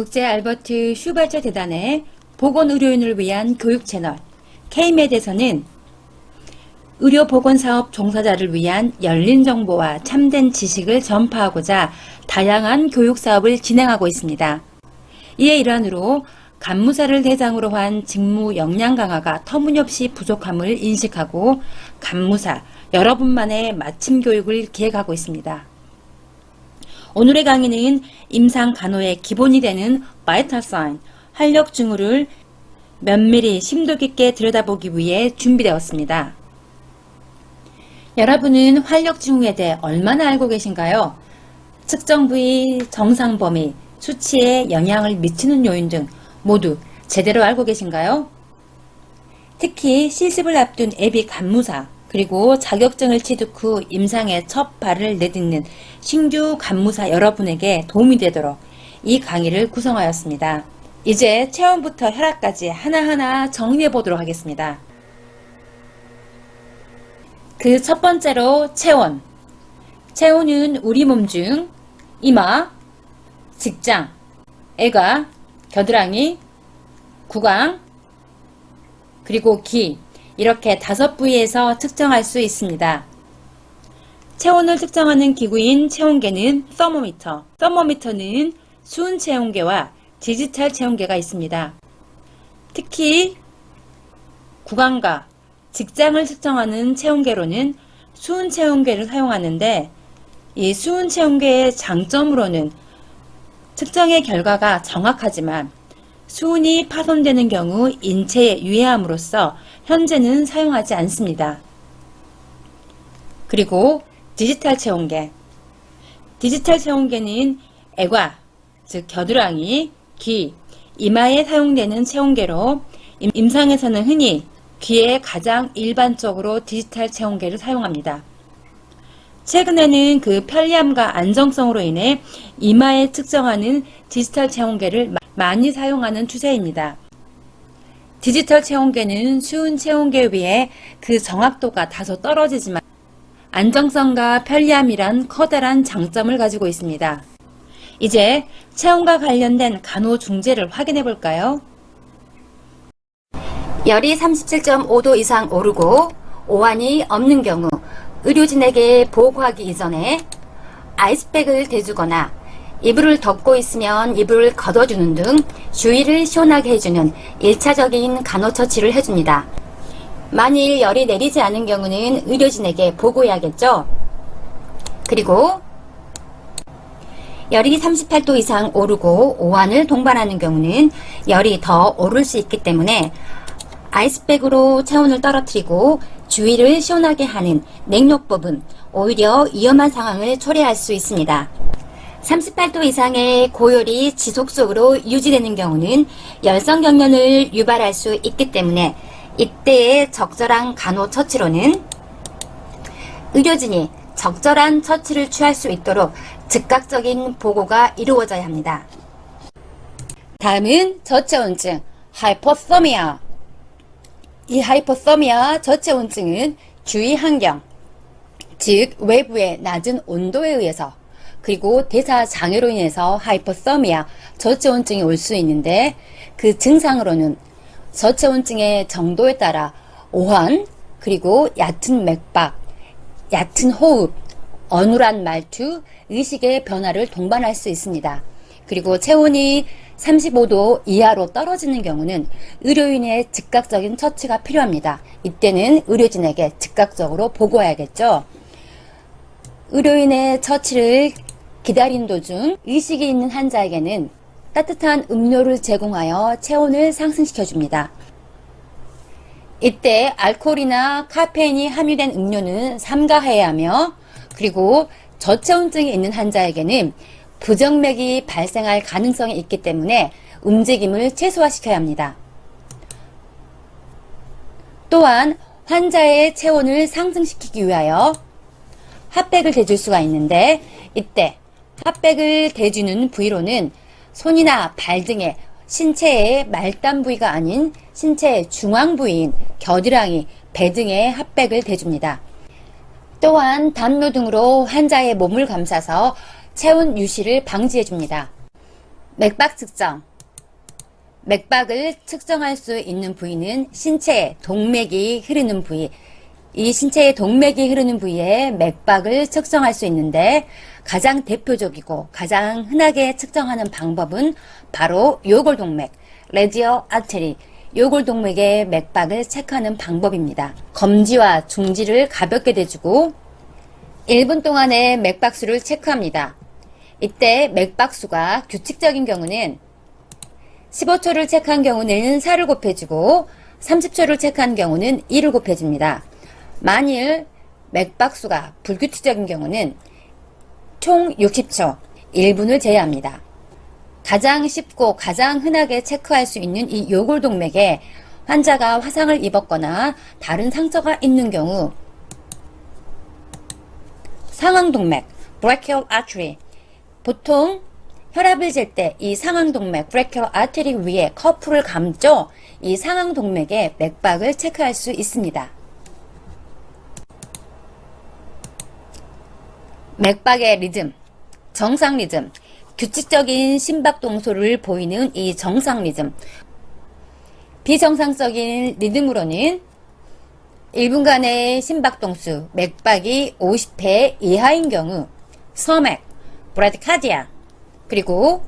국제 알버트 슈발처 재단의 보건의료인을 위한 교육 채널 K-med에서는 의료보건사업 종사자를 위한 열린 정보와 참된 지식을 전파하고자 다양한 교육사업을 진행하고 있습니다. 이에 일환으로 간무사를 대상으로 한 직무 역량 강화가 터무니없이 부족함을 인식하고 간무사 여러분만의 맞춤 교육을 기획하고 있습니다. 오늘의 강의는 임상 간호의 기본이 되는 바이탈 사인, 활력 징후를 면밀히 심도 깊게 들여다보기 위해 준비되었습니다. 여러분은 활력 징후에 대해 얼마나 알고 계신가요? 측정 부위, 정상 범위, 수치에 영향을 미치는 요인 등 모두 제대로 알고 계신가요? 특히 실습을 앞둔 예비 간무사 그리고 자격증을 취득 후 임상에 첫 발을 내딛는 신규 간무사 여러분에게 도움이 되도록 이 강의를 구성하였습니다. 이제 체온부터 혈압까지 하나하나 정리해 보도록 하겠습니다. 그 첫 번째로 체온. 체온은 우리 몸 중 이마, 직장, 애가, 겨드랑이, 구강, 그리고 귀 이렇게 5부위에서 측정할 수 있습니다. 체온을 측정하는 기구인 체온계는 서모미터. 서모미터는 수은 체온계와 디지털 체온계가 있습니다. 특히 구강과 직장을 측정하는 체온계로는 수은 체온계를 사용하는데 이 수은 체온계의 장점으로는 측정의 결과가 정확하지만 수은이 파손되는 경우 인체에 유해함으로써 현재는 사용하지 않습니다. 그리고 디지털 체온계. 디지털 체온계는 애과, 즉 겨드랑이, 귀, 이마에 사용되는 체온계로 임상에서는 흔히 귀에 가장 일반적으로 디지털 체온계를 사용합니다. 최근에는 그 편리함과 안정성으로 인해 이마에 측정하는 디지털 체온계를 많이 사용하는 추세입니다. 디지털 체온계는 수은 체온계에 비해 그 정확도가 다소 떨어지지만 안정성과 편리함이란 커다란 장점을 가지고 있습니다. 이제 체온과 관련된 간호 중재를 확인해 볼까요? 열이 37.5도 이상 오르고 오한이 없는 경우 의료진에게 보고하기 이전에 아이스팩을 대주거나 이불을 덮고 있으면 이불을 걷어주는 등 주위를 시원하게 해주는 1차적인 간호처치를 해줍니다. 만일 열이 내리지 않은 경우는 의료진에게 보고해야겠죠. 그리고 열이 38도 이상 오르고 오한을 동반하는 경우는 열이 더 오를 수 있기 때문에 아이스백으로 체온을 떨어뜨리고 주위를 시원하게 하는 냉요법은 오히려 위험한 상황을 초래할 수 있습니다. 38도 이상의 고열이 지속적으로 유지되는 경우는 열성 경련을 유발할 수 있기 때문에 이때의 적절한 간호 처치로는 의료진이 적절한 처치를 취할 수 있도록 즉각적인 보고가 이루어져야 합니다. 다음은 저체온증, 하이포서미아. 이 하이포서미아 저체온증은 주위 환경, 즉 외부의 낮은 온도에 의해서 그리고 대사 장애로 인해서 하이포서미아 저체온증이 올 수 있는데 그 증상으로는 저체온증의 정도에 따라 오한, 그리고 얕은 맥박, 얕은 호흡, 어눌한 말투, 의식의 변화를 동반할 수 있습니다. 그리고 체온이 35도 이하로 떨어지는 경우는 의료인의 즉각적인 처치가 필요합니다. 이때는 의료진에게 즉각적으로 보고해야겠죠. 의료인의 처치를 기다린 도중 의식이 있는 환자에게는 따뜻한 음료를 제공하여 체온을 상승시켜줍니다. 이때 알코올이나 카페인이 함유된 음료는 삼가해야 하며 그리고 저체온증이 있는 환자에게는 부정맥이 발생할 가능성이 있기 때문에 움직임을 최소화시켜야 합니다. 또한 환자의 체온을 상승시키기 위하여 핫팩을 대줄 수가 있는데 이때 핫팩을 대주는 부위로는 손이나 발 등의 신체의 말단 부위가 아닌 신체의 중앙 부위인 겨드랑이, 배 등에 핫팩을 대줍니다. 또한 담요 등으로 환자의 몸을 감싸서 체온 유실을 방지해줍니다. 맥박 측정. 맥박을 측정할 수 있는 부위는 신체의 동맥이 흐르는 부위. 이 신체의 동맥이 흐르는 부위에 맥박을 측정할 수 있는데 가장 대표적이고 가장 흔하게 측정하는 방법은 바로 요골동맥, 레디얼 아테리, 요골동맥의 맥박을 체크하는 방법입니다. 검지와 중지를 가볍게 대주고 1분 동안의 맥박수를 체크합니다. 이때 맥박수가 규칙적인 경우는 15초를 체크한 경우는 4를 곱해주고 30초를 체크한 경우는 2를 곱해줍니다. 만일 맥박수가 불규칙적인 경우는 총 60초, 1분을 제외합니다. 가장 쉽고 가장 흔하게 체크할 수 있는 이 요골동맥에 환자가 화상을 입었거나 다른 상처가 있는 경우 상황동맥, brachial artery, 보통 혈압을 잴 때 이 상황동맥, brachial artery 위에 커프를 감죠. 이 상황동맥의 맥박을 체크할 수 있습니다. 맥박의 리듬, 정상 리듬, 규칙적인 심박동소를 보이는 이 정상 리듬. 비정상적인 리듬으로는 1분간의 심박동수, 맥박이 50회 이하인 경우 서맥, 브라디카디아, 그리고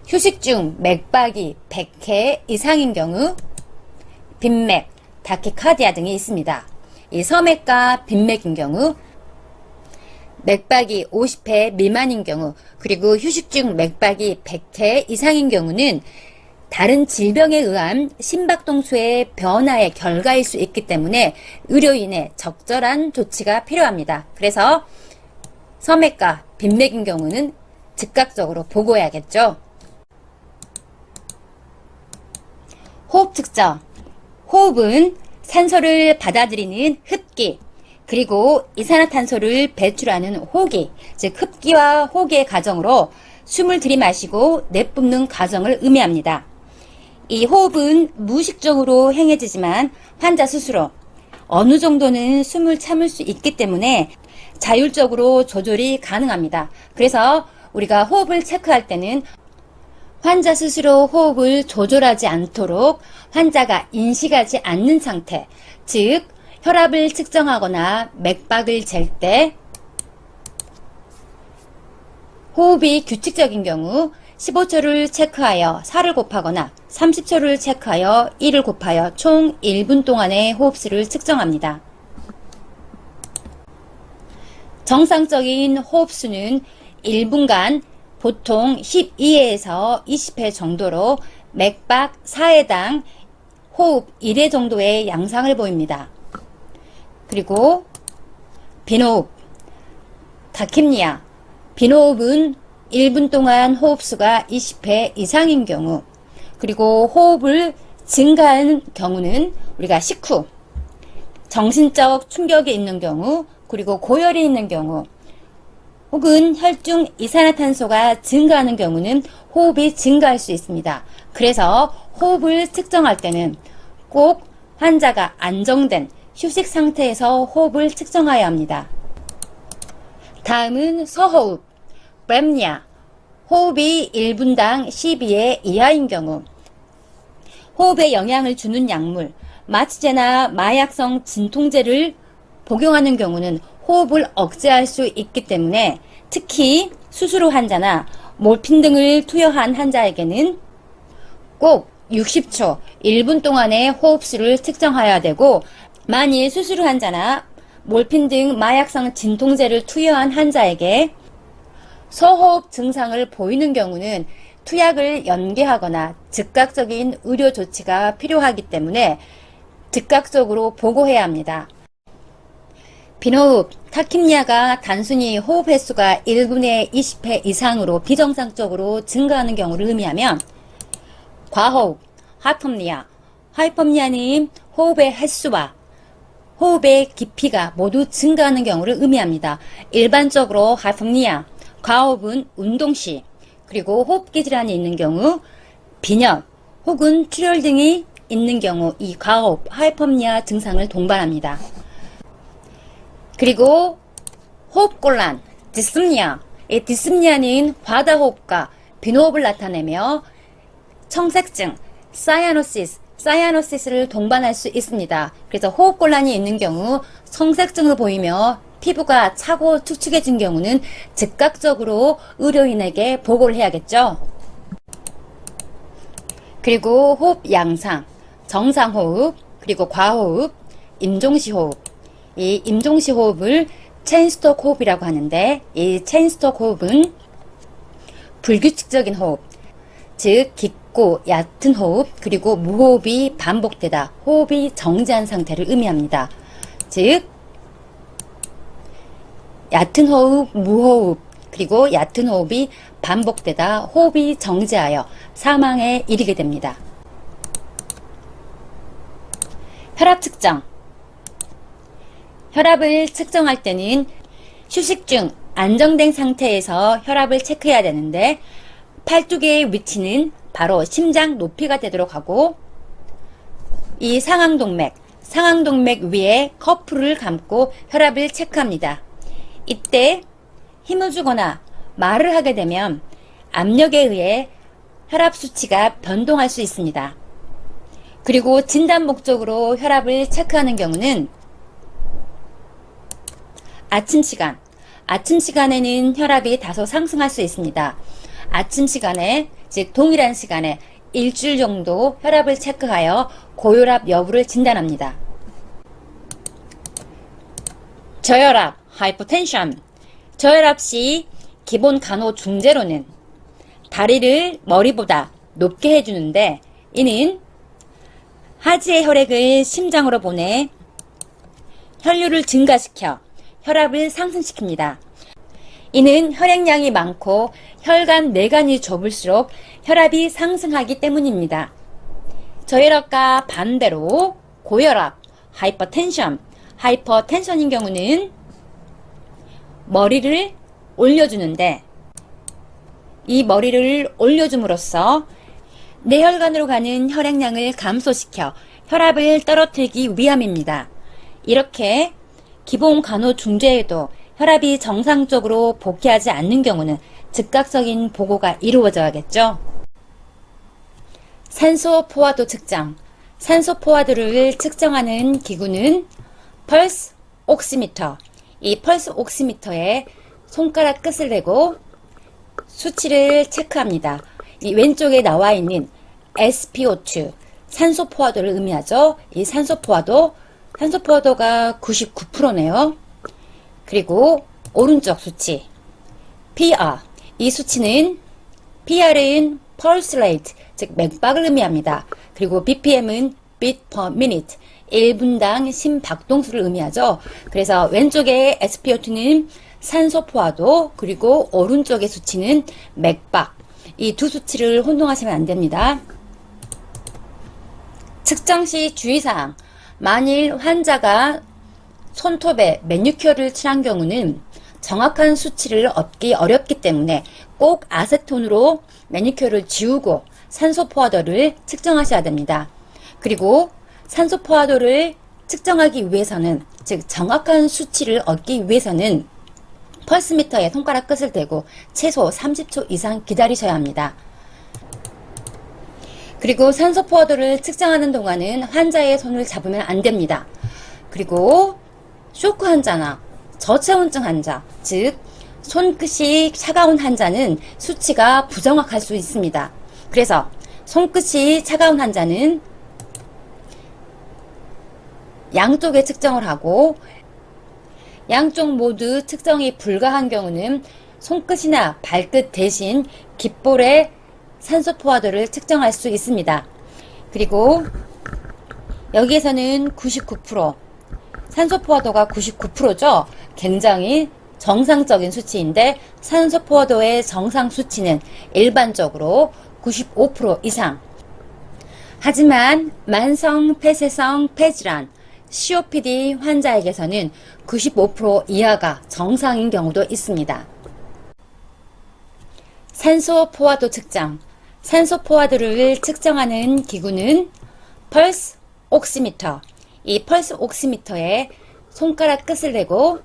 휴식 중 맥박이 100회 이상인 경우 빈맥, 다키카디아 등이 있습니다. 이 서맥과 빈맥인 경우 맥박이 50회 미만인 경우 그리고 휴식 중 맥박이 100회 이상인 경우는 다른 질병에 의한 심박동수의 변화의 결과일 수 있기 때문에 의료인의 적절한 조치가 필요합니다. 그래서 서맥과 빈맥인 경우는 즉각적으로 보고해야겠죠. 호흡 측정. 호흡은 산소를 받아들이는 흡기, 그리고 이산화탄소를 배출하는 호기, 즉 흡기와 호기의 과정으로 숨을 들이마시고 내뿜는 과정을 의미합니다. 이 호흡은 무의식적으로 행해지지만 환자 스스로 어느 정도는 숨을 참을 수 있기 때문에 자율적으로 조절이 가능합니다. 그래서 우리가 호흡을 체크할 때는 환자 스스로 호흡을 조절하지 않도록 환자가 인식하지 않는 상태, 즉 혈압을 측정하거나 맥박을 잴 때 호흡이 규칙적인 경우 15초를 체크하여 4를 곱하거나 30초를 체크하여 1을 곱하여 총 1분 동안의 호흡수를 측정합니다. 정상적인 호흡수는 1분간 보통 12회에서 20회 정도로 맥박 4회당 호흡 1회 정도의 양상을 보입니다. 그리고 빈호흡, 다키프니아. 빈호흡은 1분 동안 호흡수가 20회 이상인 경우, 그리고 호흡을 증가하는 경우는 우리가 식후, 정신적 충격이 있는 경우, 그리고 고열이 있는 경우, 혹은 혈중 이산화탄소가 증가하는 경우는 호흡이 증가할 수 있습니다. 그래서 호흡을 측정할 때는 꼭 환자가 안정된 휴식 상태에서 호흡을 측정해야 합니다. 다음은 서호흡, 브랩니아. 호흡이 1분당 12회 이하인 경우, 호흡에 영향을 주는 약물, 마취제나 마약성 진통제를 복용하는 경우는 호흡을 억제할 수 있기 때문에 특히 수술 후 환자나 몰핀 등을 투여한 환자에게는 꼭 60초, 1분 동안의 호흡수를 측정해야 되고, 만일 수술 후 환자나 몰핀 등 마약성 진통제를 투여한 환자에게 소호흡 증상을 보이는 경우는 투약을 연기하거나 즉각적인 의료 조치가 필요하기 때문에 즉각적으로 보고해야 합니다. 빈호흡, 타키프니아가 단순히 호흡 횟수가 1분에 20회 이상으로 비정상적으로 증가하는 경우를 의미하면, 과호흡, 하이퍼프니아. 하이퍼프니아는 호흡의 횟수와 호흡의 깊이가 모두 증가하는 경우를 의미합니다. 일반적으로 하이퍼프니아, 과호흡은 운동시, 그리고 호흡기 질환이 있는 경우, 빈혈 혹은 출혈 등이 있는 경우 이 과호흡, 하이퍼프니아 증상을 동반합니다. 그리고 호흡곤란, 디스프니아. 이 디스프니아는 과다호흡과 비노업을 나타내며 청색증, 사이아노시스를 동반할 수 있습니다. 그래서 호흡곤란이 있는 경우 청색증을 보이며 피부가 차고 축축해진 경우는 즉각적으로 의료인에게 보고를 해야겠죠. 그리고 호흡 양상, 정상호흡, 그리고 과호흡, 임종시호흡. 이 임종시호흡을 체인스톡 호흡이라고 하는데, 이 체인스톡 호흡은 불규칙적인 호흡, 즉 깊고 얕은 호흡, 그리고 무호흡이 반복되다, 호흡이 정지한 상태를 의미합니다. 즉 얕은 호흡, 무호흡, 그리고 얕은 호흡이 반복되다 호흡이 정지하여 사망에 이르게 됩니다. 혈압 측정. 혈압을 측정할 때는 휴식 중 안정된 상태에서 혈압을 체크해야 되는데, 팔뚝의 위치는 바로 심장 높이가 되도록 하고, 이 상앙동맥 위에 커프를 감고 혈압을 체크합니다. 이때 힘을 주거나 말을 하게 되면 압력에 의해 혈압 수치가 변동할 수 있습니다. 그리고 진단 목적으로 혈압을 체크하는 경우는 아침 시간에는 혈압이 다소 상승할 수 있습니다. 아침 시간에, 즉 동일한 시간에 일주일 정도 혈압을 체크하여 고혈압 여부를 진단합니다. 저혈압, 하이퍼텐션. 저혈압 시 기본 간호 중재로는 다리를 머리보다 높게 해주는데, 이는 하지의 혈액을 심장으로 보내 혈류를 증가시켜 혈압을 상승시킵니다. 이는 혈액량이 많고 혈관 내관이 좁을수록 혈압이 상승하기 때문입니다. 저혈압과 반대로 고혈압, 하이퍼텐션인 경우는 머리를 올려주는데, 이 머리를 올려줌으로써 뇌혈관으로 가는 혈액량을 감소시켜 혈압을 떨어뜨리기 위함입니다. 이렇게 기본 간호 중재에도 혈압이 정상적으로 복귀하지 않는 경우는 즉각적인 보고가 이루어져야겠죠. 산소 포화도 측정. 산소 포화도를 측정하는 기구는 펄스 옥시미터. 이 펄스 옥시미터에 손가락 끝을 대고 수치를 체크합니다. 이 왼쪽에 나와 있는 SpO2, 산소 포화도를 의미하죠. 이 산소 포화도가 99%네요. 그리고 오른쪽 수치 PR. 이 수치는 PR은 pulse rate, 즉 맥박을 의미합니다. 그리고 BPM은 beat per minute, 1분당 심박동수를 의미하죠. 그래서 왼쪽의 SpO2는 산소 포화도, 그리고 오른쪽의 수치는 맥박. 이 두 수치를 혼동하시면 안 됩니다. 측정 시 주의사항. 만일 환자가 손톱에 매니큐어를 칠한 경우는 정확한 수치를 얻기 어렵기 때문에 꼭 아세톤으로 매니큐어를 지우고 산소 포화도를 측정하셔야 됩니다. 그리고 산소 포화도를 측정하기 위해서는, 즉 정확한 수치를 얻기 위해서는 펄스미터에 손가락 끝을 대고 최소 30초 이상 기다리셔야 합니다. 그리고 산소 포화도를 측정하는 동안은 환자의 손을 잡으면 안 됩니다. 그리고 쇼크 환자나 저체온증 환자, 즉 손끝이 차가운 환자는 수치가 부정확할 수 있습니다. 그래서 손끝이 차가운 환자는 양쪽에 측정을 하고, 양쪽 모두 측정이 불가한 경우는 손끝이나 발끝 대신 귓볼에 산소 포화도를 측정할 수 있습니다. 그리고 여기에서는 99%, 산소 포화도가 99%죠. 굉장히 정상적인 수치인데, 산소 포화도의 정상 수치는 일반적으로 95% 이상. 하지만 만성 폐쇄성 폐질환 COPD 환자에게서는 95% 이하가 정상인 경우도 있습니다. 산소 포화도 측정. 산소 포화도를 측정하는 기구는 펄스 옥시미터. 이 펄스 옥시미터에 손가락 끝을 대고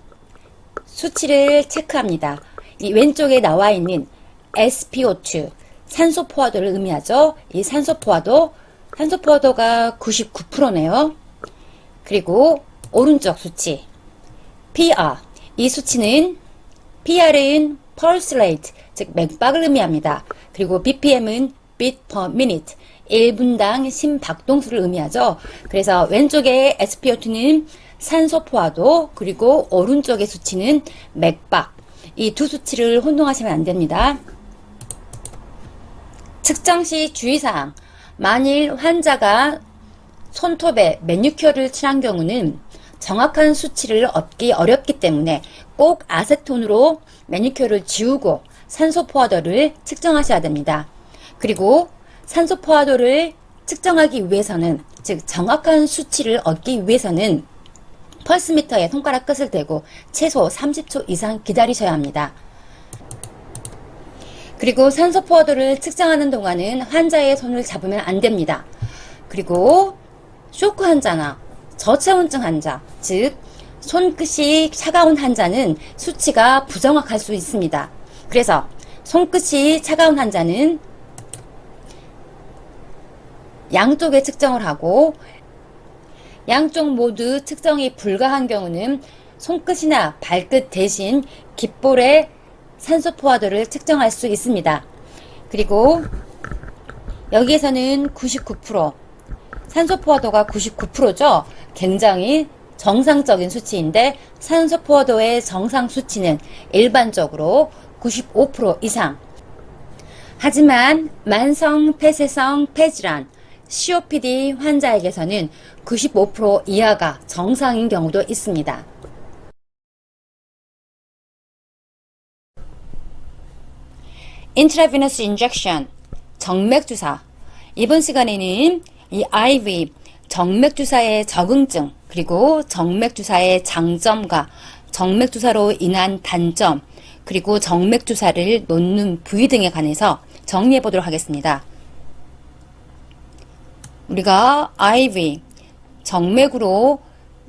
수치를 체크합니다. 이 왼쪽에 나와 있는 SpO2, 산소 포화도를 의미하죠. 이 산소 포화도가 99%네요. 그리고 오른쪽 수치 PR, 이 수치는 PR은 pulse rate, 즉 맥박을 의미합니다. 그리고 BPM은 beat per minute, 1분당 심박동수를 의미하죠. 그래서 왼쪽에 SpO2는 산소 포화도, 그리고 오른쪽의 수치는 맥박, 이 두 수치를 혼동하시면 안 됩니다. 측정 시 주의사항, 만일 환자가 손톱에 매니큐어를 칠한 경우는 정확한 수치를 얻기 어렵기 때문에 꼭 아세톤으로 매니큐어를 지우고 산소 포화도를 측정하셔야 됩니다. 그리고 산소 포화도를 측정하기 위해서는, 즉 정확한 수치를 얻기 위해서는 펄스미터에 손가락 끝을 대고 최소 30초 이상 기다리셔야 합니다. 그리고 산소 포화도를 측정하는 동안은 환자의 손을 잡으면 안 됩니다. 그리고 쇼크 환자나 저체온증 환자, 즉 손끝이 차가운 환자는 수치가 부정확할 수 있습니다. 그래서 손끝이 차가운 환자는 양쪽에 측정을 하고, 양쪽 모두 측정이 불가한 경우는 손끝이나 발끝 대신 귓볼에 산소 포화도를 측정할 수 있습니다. 그리고 여기에서는 99%, 산소 포화도가 99%죠. 굉장히 정상적인 수치인데, 산소 포화도의 정상 수치는 일반적으로 95% 이상. 하지만 만성 폐쇄성 폐질환 COPD 환자에게서는 95% 이하가 정상인 경우도 있습니다. Intravenous injection, 정맥주사. 이번 시간에는 이 IV, 정맥주사의 적응증, 그리고 정맥주사의 장점과 정맥주사로 인한 단점, 그리고 정맥주사를 놓는 부위 등에 관해서 정리해 보도록 하겠습니다. 우리가 IV, 정맥으로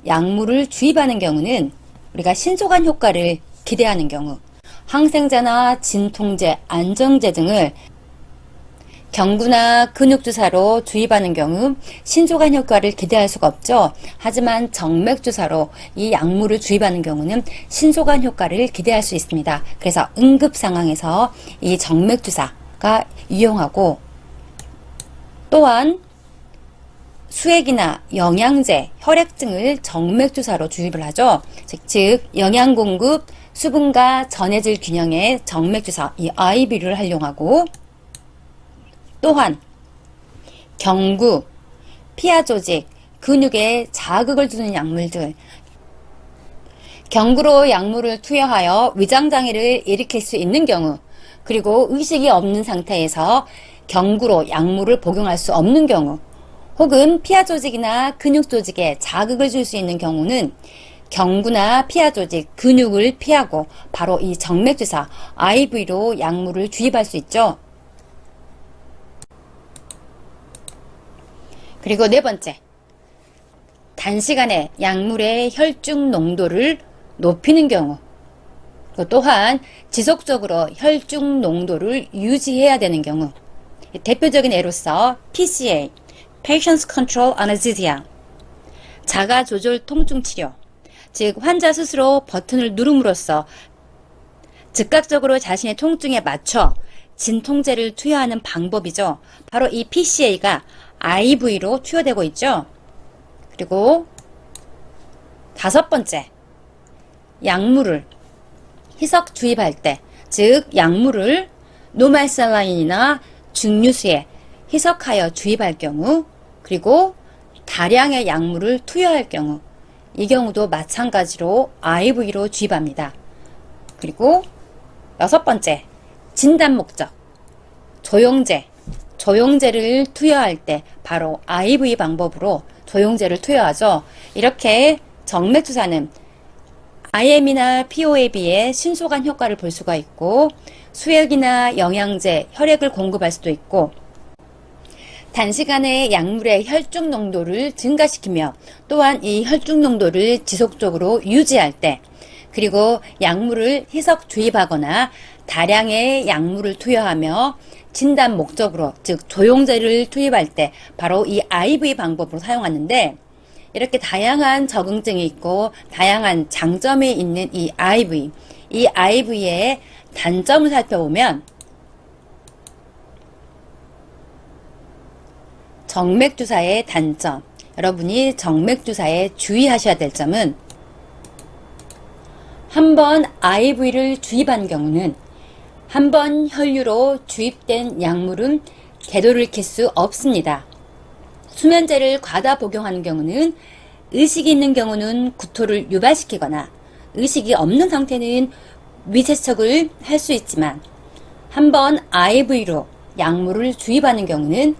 약물을 주입하는 경우는 우리가 신속한 효과를 기대하는 경우, 항생제나 진통제, 안정제 등을 경구나 근육주사로 주입하는 경우 신속한 효과를 기대할 수가 없죠. 하지만 정맥주사로 이 약물을 주입하는 경우는 신속한 효과를 기대할 수 있습니다. 그래서 응급 상황에서 이 정맥주사가 유용하고, 또한 수액이나 영양제, 혈액증을 정맥주사로 주입을 하죠. 즉 영양 공급, 수분과 전해질 균형의 정맥주사, 이 IV를 활용하고, 또한 경구, 피하 조직, 근육에 자극을 주는 약물들, 경구로 약물을 투여하여 위장장애를 일으킬 수 있는 경우, 그리고 의식이 없는 상태에서 경구로 약물을 복용할 수 없는 경우, 혹은 피하 조직이나 근육 조직에 자극을 줄 수 있는 경우는 경구나 피하 조직, 근육을 피하고 바로 이 정맥주사, IV로 약물을 주입할 수 있죠. 그리고 네 번째, 단시간에 약물의 혈중 농도를 높이는 경우, 또한 지속적으로 혈중 농도를 유지해야 되는 경우, 대표적인 예로서 PCA, Patients Control Anesthesia, 자가 조절 통증 치료, 즉 환자 스스로 버튼을 누름으로써 즉각적으로 자신의 통증에 맞춰 진통제를 투여하는 방법이죠. 바로 이 PCA가 IV로 투여되고 있죠. 그리고 다섯 번째, 약물을 희석 주입할 때, 즉 약물을 노말살라인이나 증류수에 희석하여 주입할 경우, 그리고 다량의 약물을 투여할 경우, 이 경우도 마찬가지로 IV로 주입합니다. 그리고 여섯 번째, 진단 목적, 조영제를 투여할 때 바로 IV 방법으로 조영제를 투여하죠. 이렇게 정맥주사는 IM이나 PO에 비해 신속한 효과를 볼 수가 있고, 수액이나 영양제, 혈액을 공급할 수도 있고, 단시간에 약물의 혈중 농도를 증가시키며, 또한 이 혈중 농도를 지속적으로 유지할 때, 그리고 약물을 희석 주입하거나 다량의 약물을 투여하며 진단 목적으로, 즉 조영제를 투입할 때 바로 이 IV 방법으로 사용하는데, 이렇게 다양한 적응증이 있고 다양한 장점이 있는 이 IV의 단점을 살펴보면, 정맥주사의 단점, 여러분이 정맥주사에 주의하셔야 될 점은, 한번 IV를 주입한 경우는 한번 혈류로 주입된 약물은 궤도를 킬 수 없습니다. 수면제를 과다 복용하는 경우는 의식이 있는 경우는 구토를 유발시키거나 의식이 없는 상태는 위세척을 할 수 있지만, 한번 IV로 약물을 주입하는 경우는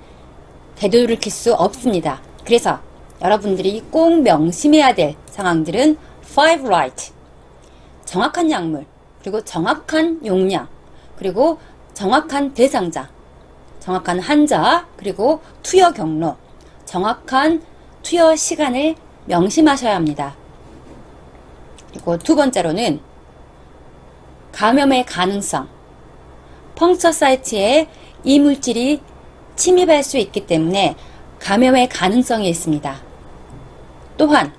궤도를 킬 수 없습니다. 그래서 여러분들이 꼭 명심해야 될 상황들은 5 right, 정확한 약물, 그리고 정확한 용량, 그리고 정확한 대상자, 정확한 환자, 그리고 투여 경로, 정확한 투여 시간을 명심하셔야 합니다. 그리고 두 번째로는 감염의 가능성. 펑처 사이트에 이 물질이 침입할 수 있기 때문에 감염의 가능성이 있습니다. 또한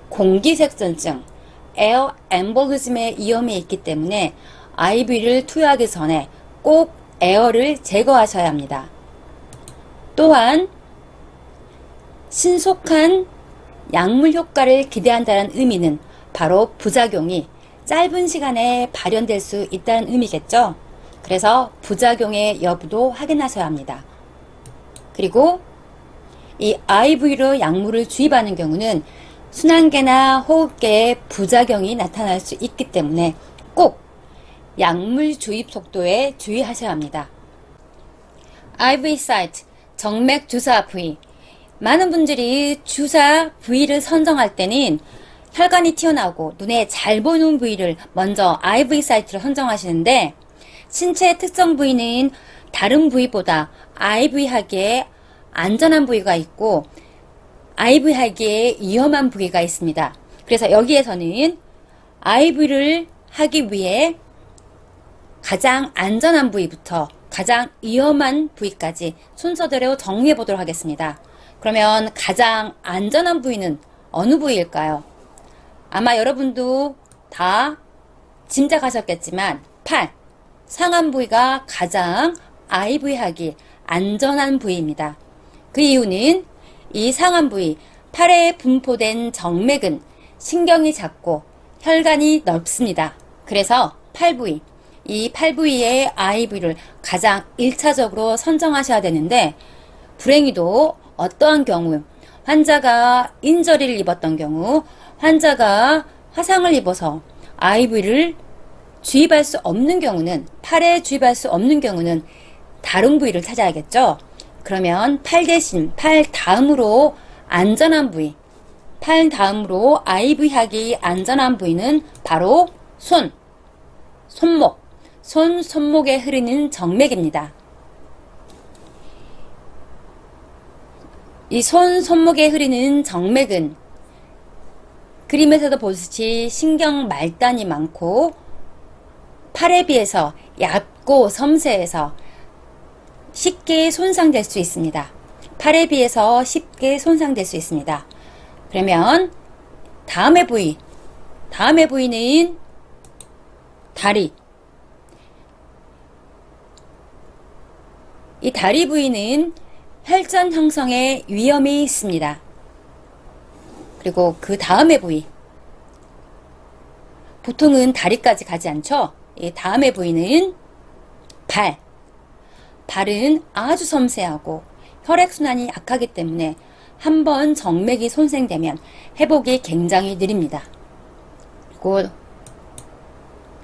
공기색전증, 에어 엠볼리즘의 위험이 있기 때문에 IV를 투여하기 전에 꼭 에어를 제거하셔야 합니다. 또한 신속한 약물 효과를 기대한다는 의미는 바로 부작용이 짧은 시간에 발현될 수 있다는 의미겠죠. 그래서 부작용의 여부도 확인하셔야 합니다. 그리고 이 IV로 약물을 주입하는 경우는 순환계나 호흡계에 부작용이 나타날 수 있기 때문에 꼭 약물 주입 속도에 주의하셔야 합니다. IV 사이트, 정맥 주사 부위. 많은 분들이 주사 부위를 선정할 때는 혈관이 튀어나오고 눈에 잘 보이는 부위를 먼저 IV 사이트로 선정하시는데, 신체 특정 부위는 다른 부위보다 IV 하기에 안전한 부위가 있고 IV 하기에 위험한 부위가 있습니다. 그래서 여기에서는 IV를 하기 위해 가장 안전한 부위부터 가장 위험한 부위까지 순서대로 정리해 보도록 하겠습니다. 그러면 가장 안전한 부위는 어느 부위일까요? 아마 여러분도 다 짐작하셨겠지만 팔, 상안 부위가 가장 IV 하기 안전한 부위입니다. 그 이유는 이 상안 부위, 팔에 분포된 정맥은 신경이 작고 혈관이 넓습니다. 그래서 팔 부위, 이 팔 부위의 IV를 가장 1차적으로 선정하셔야 되는데, 불행히도 어떠한 경우, 환자가 인저리를 입었던 경우, 환자가 화상을 입어서 IV를 주입할 수 없는 경우는, 팔에 주입할 수 없는 경우는 다른 부위를 찾아야겠죠. 그러면 팔 대신 팔 다음으로 안전한 부위, 팔 다음으로 IV 하기 안전한 부위는 바로 손, 손목, 손목에 흐르는 정맥입니다. 이 손목에 흐르는 정맥은 그림에서도 보듯이 신경 말단이 많고 팔에 비해서 얇고 섬세해서 쉽게 손상될 수 있습니다. 팔에 비해서 쉽게 손상될 수 있습니다. 그러면 다음의 부위는 다리. 이 다리 부위는 혈전 형성에 위험이 있습니다. 그리고 그 다음의 부위, 보통은 다리까지 가지 않죠. 이 다음의 부위는 발. 발은 아주 섬세하고 혈액순환이 약하기 때문에 한번 정맥이 손상되면 회복이 굉장히 느립니다. 그리고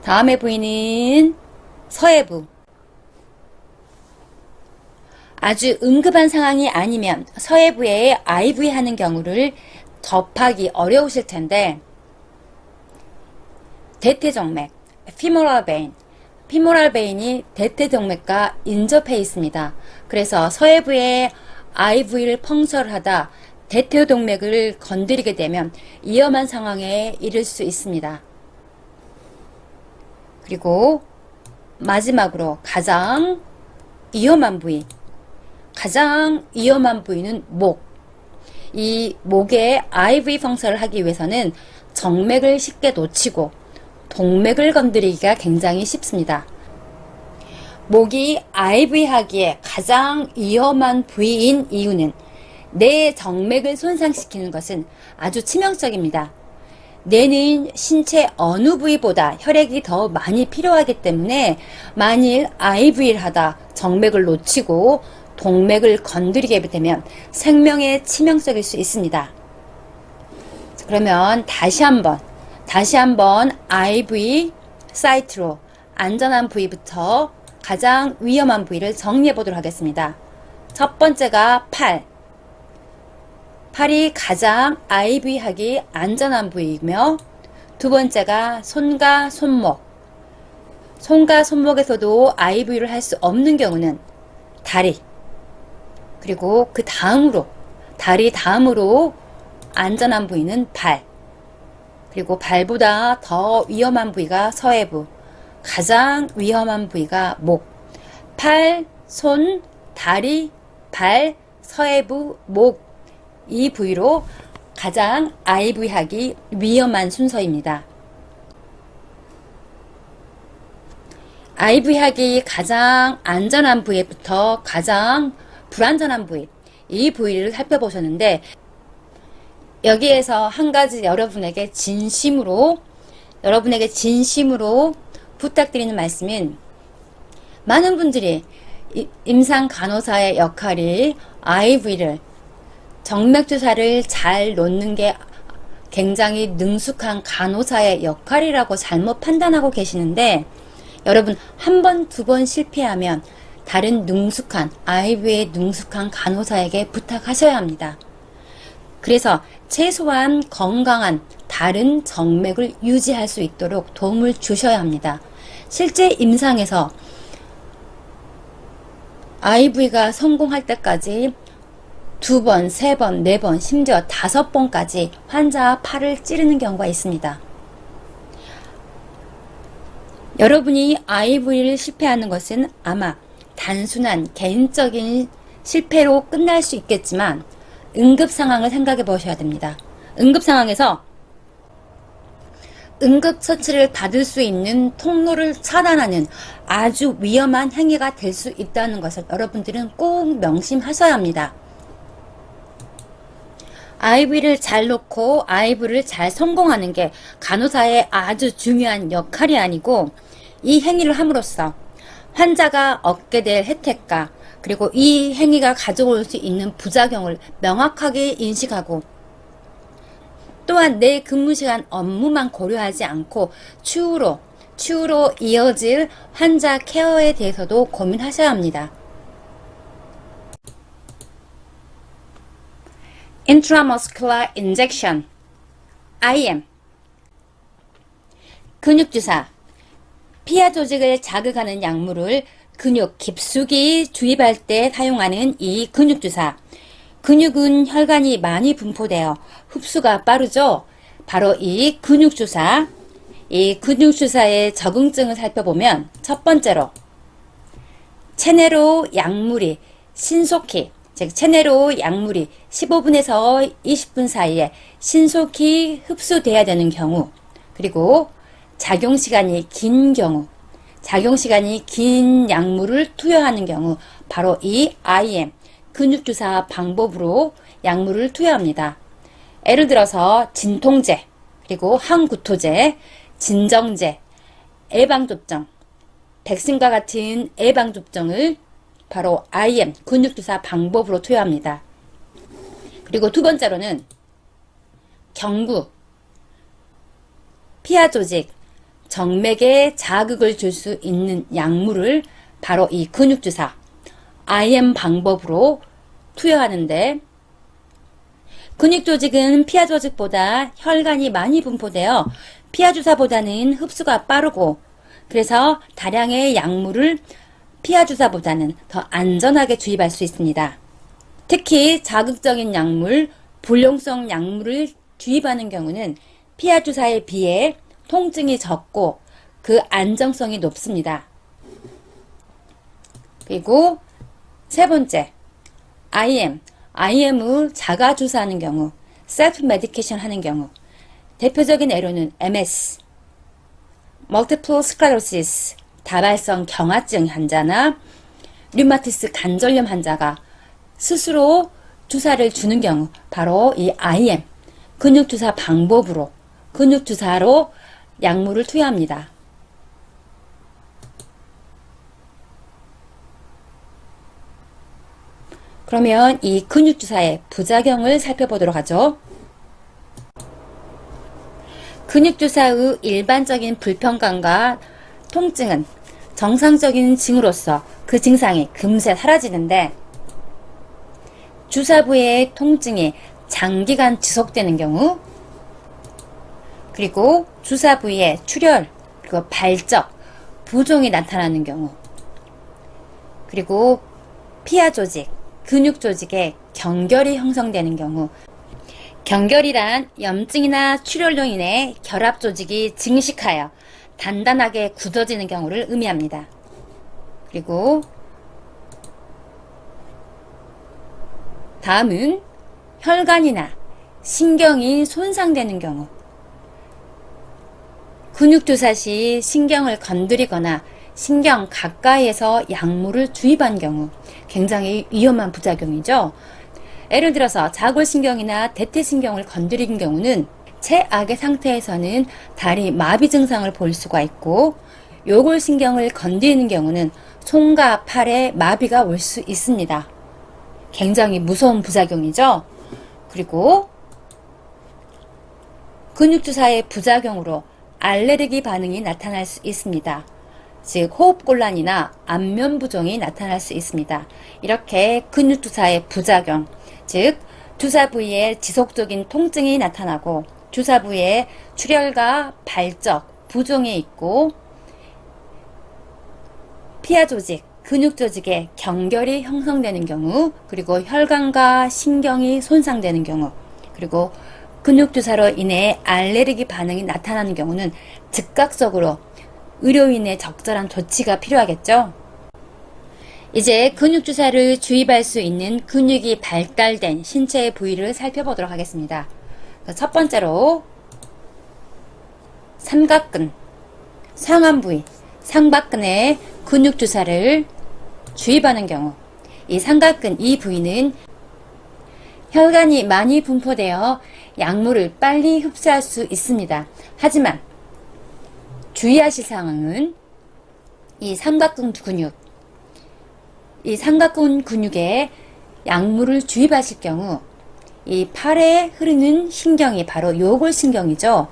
다음의 부위는 서해부. 아주 응급한 상황이 아니면 서해부에 IV 하는 경우를 접하기 어려우실 텐데, 대퇴정맥, 피모랄 베인, 피모랄 베인이 대퇴정맥과 인접해 있습니다. 그래서 서해부에 IV를 펑처를 하다 대퇴동맥을 건드리게 되면 위험한 상황에 이를 수 있습니다. 그리고 마지막으로 가장 위험한 부위. 가장 위험한 부위는 목. 이 목에 IV 성사를 하기 위해서는 정맥을 쉽게 놓치고 동맥을 건드리기가 굉장히 쉽습니다. 목이 IV 하기에 가장 위험한 부위인 이유는 뇌의 정맥을 손상시키는 것은 아주 치명적입니다. 뇌는 신체 어느 부위보다 혈액이 더 많이 필요하기 때문에 만일 IV를 하다 정맥을 놓치고 동맥을 건드리게 되면 생명에 치명적일 수 있습니다. 그러면 다시 한번 IV 사이트로 안전한 부위부터 가장 위험한 부위를 정리해 보도록 하겠습니다. 첫 번째가 팔. 팔이 가장 IV 하기 안전한 부위이며, 두 번째가 손과 손목. 손과 손목에서도 IV를 할 수 없는 경우는 다리. 그리고 그 다음으로, 다리 다음으로 안전한 부위는 발. 그리고 발보다 더 위험한 부위가 서해부. 가장 위험한 부위가 목. 팔, 손, 다리, 발, 서해부, 목. 이 부위로 가장 IV 하기 위험한 순서입니다. IV 하기 가장 안전한 부위부터 가장 불안전한 부위, 이 부위를 살펴보셨는데, 여기에서 한 가지 여러분에게 진심으로 부탁드리는 말씀은, 많은 분들이 임상 간호사의 역할이 IV를 정맥주사를 잘 놓는 게 굉장히 능숙한 간호사의 역할이라고 잘못 판단하고 계시는데, 여러분 한 번, 두 번 실패하면 다른 능숙한 IV에 능숙한 간호사에게 부탁하셔야 합니다. 그래서 최소한 건강한 다른 정맥을 유지할 수 있도록 도움을 주셔야 합니다. 실제 임상에서 IV가 성공할 때까지 2번, 3번, 4번, 심지어 5번까지 환자와 팔을 찌르는 경우가 있습니다. 여러분이 IV를 실패하는 것은 아마 단순한 개인적인 실패로 끝날 수 있겠지만, 응급 상황을 생각해 보셔야 됩니다. 응급 상황에서 응급 처치를 받을 수 있는 통로를 차단하는 아주 위험한 행위가 될 수 있다는 것을 여러분들은 꼭 명심하셔야 합니다. IV를 잘 놓고 IV를 잘 성공하는 게 간호사의 아주 중요한 역할이 아니고, 이 행위를 함으로써 환자가 얻게 될 혜택과 그리고 이 행위가 가져올 수 있는 부작용을 명확하게 인식하고, 또한 내 근무시간 업무만 고려하지 않고 추후로 이어질 환자 케어에 대해서도 고민하셔야 합니다. Intramuscular Injection IM 근육주사. 피하 조직을 자극하는 약물을 근육 깊숙이 주입할 때 사용하는 이 근육주사. 근육은 혈관이 많이 분포되어 흡수가 빠르죠. 바로 이 근육주사의 적응증을 살펴보면, 첫 번째로 체내로 약물이 신속히, 즉 체내로 약물이 15분에서 20분 사이에 신속히 흡수돼야 되는 경우, 그리고 작용시간이 긴 약물을 투여하는 경우, 바로 이 IM 근육주사 방법으로 약물을 투여합니다. 예를 들어서 진통제, 그리고 항구토제, 진정제, 예방접종, 백신과 같은 예방접종을 바로 IM 근육주사 방법으로 투여합니다. 그리고 두 번째로는 경부, 피하 조직, 정맥에 자극을 줄 수 있는 약물을 바로 이 근육주사 IM 방법으로 투여하는데, 근육조직은 피하조직보다 혈관이 많이 분포되어 피하주사보다는 흡수가 빠르고, 그래서 다량의 약물을 피하주사보다는 더 안전하게 주입할 수 있습니다. 특히 자극적인 약물, 불용성 약물을 주입하는 경우는 피하주사에 비해 통증이 적고 그 안정성이 높습니다. 그리고 세 번째, IM을 자가 주사하는 경우, 셀프 메디케이션 하는 경우, 대표적인 예로는 MS, Multiple Sclerosis, 다발성 경화증 환자나 류마티스 관절염 환자가 스스로 주사를 주는 경우, 바로 이 IM, 근육주사 방법으로, 근육주사로 약물을 투여합니다. 그러면 이 근육주사의 부작용을 살펴보도록 하죠. 근육주사의 일반적인 불편감과 통증은 정상적인 징후로서 그 증상이 금세 사라지는데, 주사부의 통증이 장기간 지속되는 경우, 그리고 주사 부위에 출혈, 그리고 발적, 부종이 나타나는 경우, 그리고 피하 조직, 근육 조직에 경결이 형성되는 경우, 경결이란 염증이나 출혈로 인해 결합 조직이 증식하여 단단하게 굳어지는 경우를 의미합니다. 그리고 다음은 혈관이나 신경이 손상되는 경우, 근육주사 시 신경을 건드리거나 신경 가까이에서 약물을 주입한 경우, 굉장히 위험한 부작용이죠. 예를 들어서 자골신경이나 대퇴신경을 건드린 경우는 최악의 상태에서는 다리 마비 증상을 볼 수가 있고, 요골신경을 건드리는 경우는 손과 팔에 마비가 올 수 있습니다. 굉장히 무서운 부작용이죠. 그리고 근육주사의 부작용으로 알레르기 반응이 나타날 수 있습니다. 즉 호흡곤란이나 안면부종이 나타날 수 있습니다. 이렇게 근육주사의 부작용, 즉 주사 부위에 지속적인 통증이 나타나고 주사 부위에 출혈과 발적, 부종이 있고 피하 조직, 근육 조직에 경결이 형성되는 경우, 그리고 혈관과 신경이 손상되는 경우, 그리고 근육주사로 인해 알레르기 반응이 나타나는 경우는 즉각적으로 의료인의 적절한 조치가 필요하겠죠. 이제 근육주사를 주입할 수 있는 근육이 발달된 신체의 부위를 살펴보도록 하겠습니다. 첫 번째로 삼각근, 상완 부위, 상박근에 근육주사를 주입하는 경우, 이 삼각근 이 부위는 혈관이 많이 분포되어 약물을 빨리 흡수할 수 있습니다. 하지만 주의하실 사항은 이 삼각근 근육, 이 삼각근 근육에 약물을 주입하실 경우 이 팔에 흐르는 신경이 바로 요골신경이죠.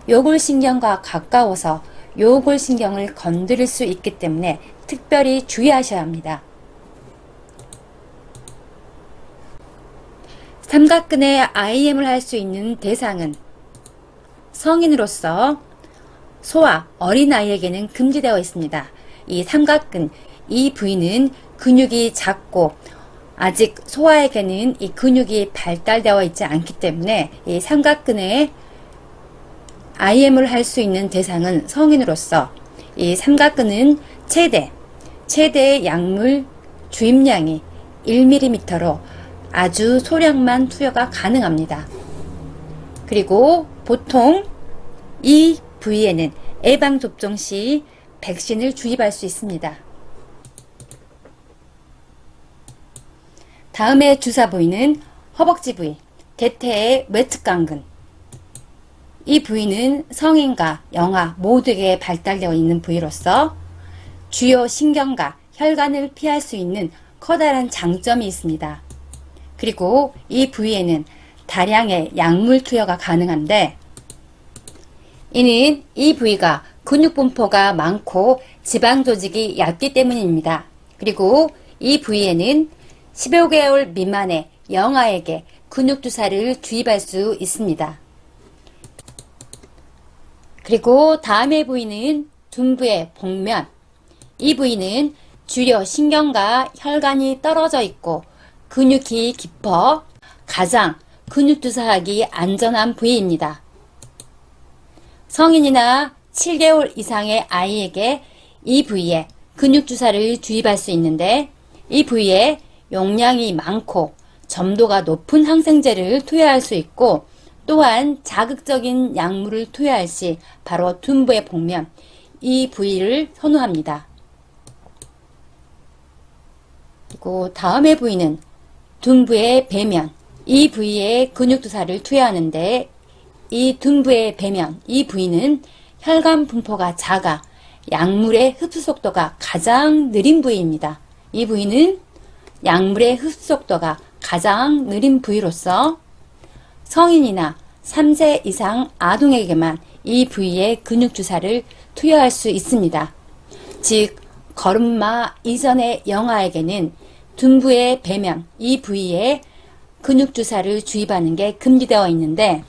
요골신경과 가까워서 요골신경을 건드릴 수 있기 때문에 특별히 주의하셔야 합니다. 삼각근에 IM을 할 수 있는 대상은 성인으로서 소아, 어린아이에게는 금지되어 있습니다. 이 삼각근, 이 부위는 근육이 작고 아직 소아에게는 이 근육이 발달되어 있지 않기 때문에 이 삼각근에 IM을 할 수 있는 대상은 성인으로서 이 삼각근은 최대 약물 주입량이 1mm로 아주 소량만 투여가 가능합니다. 그리고 보통 이 부위에는 예방접종 시 백신을 주입할 수 있습니다. 다음의 주사 부위는 허벅지 부위, 대퇴의 외측강근. 이 부위는 성인과 영아 모두에게 발달되어 있는 부위로서 주요 신경과 혈관을 피할 수 있는 커다란 장점이 있습니다. 그리고 이 부위에는 다량의 약물 투여가 가능한데, 이는 이 부위가 근육 분포가 많고 지방 조직이 얇기 때문입니다. 그리고 이 부위에는 15개월 미만의 영아에게 근육 주사를 주입할 수 있습니다. 그리고 다음의 부위는 둔부의 복면. 이 부위는 주요 신경과 혈관이 떨어져 있고 근육이 깊어 가장 근육 주사하기 안전한 부위입니다. 성인이나 7개월 이상의 아이에게 이 부위에 근육주사를 주입할 수 있는데 이 부위에 용량이 많고 점도가 높은 항생제를 투여할 수 있고 또한 자극적인 약물을 투여할 시 바로 둔부의 복면, 이 부위를 선호합니다. 그리고 다음의 부위는 둔부의 배면, 이 부위에 근육주사를 투여하는데 이 둔부의 배면, 이 부위는 혈관 분포가 작아 약물의 흡수 속도가 가장 느린 부위입니다. 이 부위는 약물의 흡수 속도가 가장 느린 부위로서 성인이나 3세 이상 아동에게만 이 부위에 근육주사를 투여할 수 있습니다. 즉, 걸음마 이전의 영아에게는 둔부의 배면, 이 부위에 근육주사를 주입하는 게 금지되어 있는데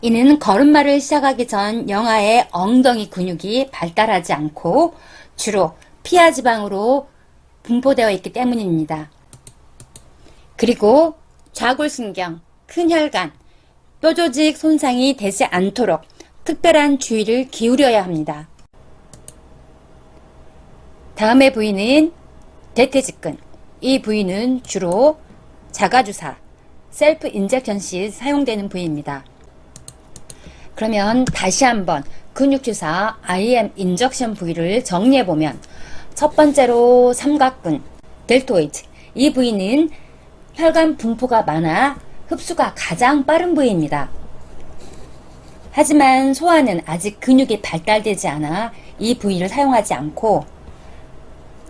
이는 걸음마를 시작하기 전 영아의 엉덩이 근육이 발달하지 않고 주로 피하지방으로 분포되어 있기 때문입니다. 그리고 좌골신경, 큰 혈관, 뼈조직 손상이 되지 않도록 특별한 주의를 기울여야 합니다. 다음의 부위는 대퇴직근. 이 부위는 주로 자가주사, 셀프 인젝션 시 사용되는 부위입니다. 그러면 다시 한번 근육주사 IM 인젝션 부위를 정리해보면 첫 번째로 삼각근, 델토이드. 이 부위는 혈관 분포가 많아 흡수가 가장 빠른 부위입니다. 하지만 소아는 아직 근육이 발달되지 않아 이 부위를 사용하지 않고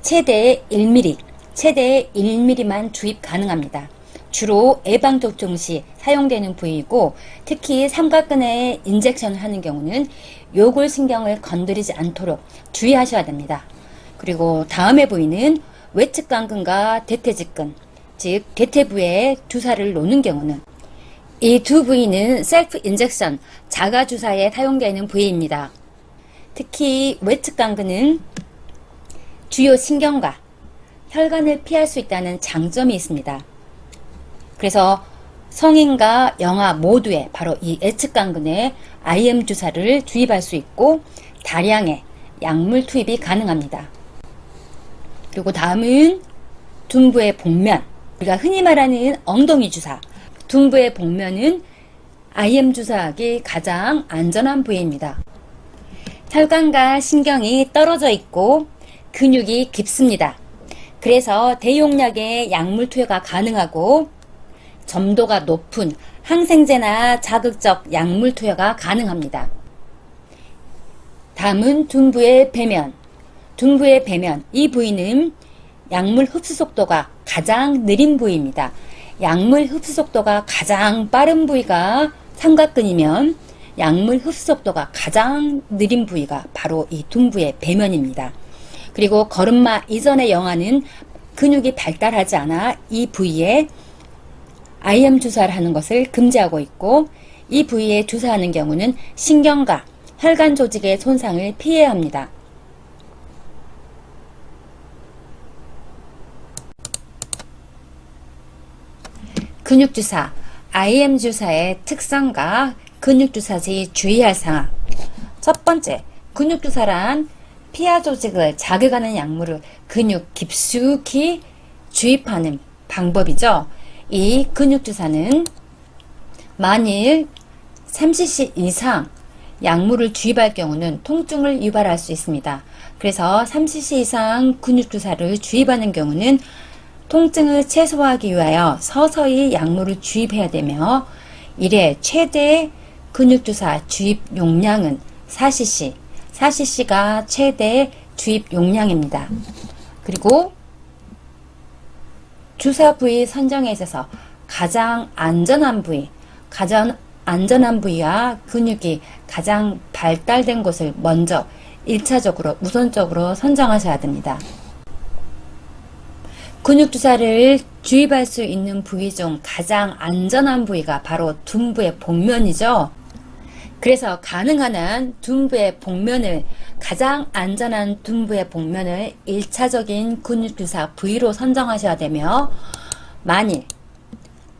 최대 1mm만 주입 가능합니다. 주로 예방접종 시 사용되는 부위이고 특히 삼각근에 인젝션을 하는 경우는 요골신경을 건드리지 않도록 주의하셔야 됩니다. 그리고 다음의 부위는 외측간근과 대퇴직근, 즉 대퇴부에 주사를 놓는 경우는 이 두 부위는 셀프 인젝션, 자가주사에 사용되는 부위입니다. 특히 외측간근은 주요 신경과 혈관을 피할 수 있다는 장점이 있습니다. 그래서 성인과 영아 모두에 바로 이 예측간근에 IM 주사를 주입할 수 있고 다량의 약물 투입이 가능합니다. 그리고 다음은 둔부의 복면, 우리가 흔히 말하는 엉덩이 주사. 둔부의 복면은 IM 주사하기 가장 안전한 부위입니다. 혈관과 신경이 떨어져 있고 근육이 깊습니다. 그래서 대용량의 약물 투여가 가능하고 점도가 높은 항생제나 자극적 약물 투여가 가능합니다. 다음은 둔부의 배면. 둔부의 배면, 이 부위는 약물 흡수 속도가 가장 느린 부위입니다. 약물 흡수 속도가 가장 빠른 부위가 삼각근이면 약물 흡수 속도가 가장 느린 부위가 바로 이 둔부의 배면입니다. 그리고 걸음마 이전의 영아는 근육이 발달하지 않아 이 부위에 IM 주사를 하는 것을 금지하고 있고 이 부위에 주사하는 경우는 신경과 혈관 조직의 손상을 피해야 합니다. 근육주사, IM 주사의 특성과 근육주사 시 주의할 사항. 첫 번째, 근육주사란 피하 조직을 자극하는 약물을 근육 깊숙이 주입하는 방법이죠. 이 근육주사는 만일 3cc 이상 약물을 주입할 경우는 통증을 유발할 수 있습니다. 그래서 3cc 이상 근육주사를 주입하는 경우는 통증을 최소화하기 위하여 서서히 약물을 주입해야 되며 1회 최대 근육주사 주입 용량은 4cc, 4cc가 최대 주입 용량입니다. 그리고 주사 부위 선정에 있어서 가장 안전한 부위와 근육이 가장 발달된 곳을 먼저 1차적으로 우선적으로 선정하셔야 됩니다. 근육주사를 주입할 수 있는 부위 중 가장 안전한 부위가 바로 둔부의 복면이죠. 그래서 가능한 한 둔부의 복면을, 가장 안전한 둔부의 복면을 1차적인 근육주사 부위로 선정하셔야 되며 만일